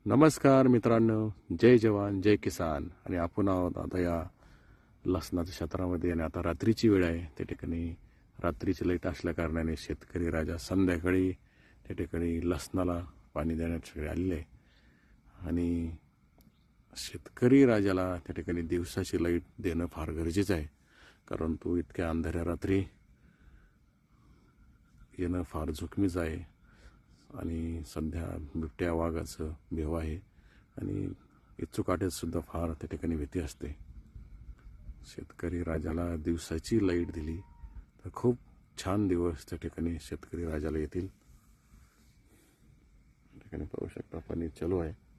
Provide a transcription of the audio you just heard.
नमस्कार मित्रांनो, जय जवान जय किसान. आणि आपण आहोत आता या लसणाच्या क्षेत्रामध्ये. आणि आता रात्रीची वेळ आहे. त्या ठिकाणी रात्रीची लाईट असल्या कारणाने शेतकरी राजा संध्याकाळी त्या ठिकाणी लसणाला पाणी देण्यासाठी आलेले आहे. आणि शेतकरी राजाला त्या ठिकाणी दिवसाची लाईट देणं फार गरजेचं आहे, कारण तो इतक्या अंधाऱ्या रात्री येणं फार जोखमीचं आहे. आणि सध्या बिबट्या वाघाचं भेव आहे आणि इचुकाट्यात सुद्धा फार त्या ठिकाणी भीती असते. शेतकरी राजाला दिवसाची लाईट दिली तर खूप छान दिवस त्या ठिकाणी शेतकरी राजाला येतील. त्या ठिकाणी पाहू शकता पाणी चालू आहे.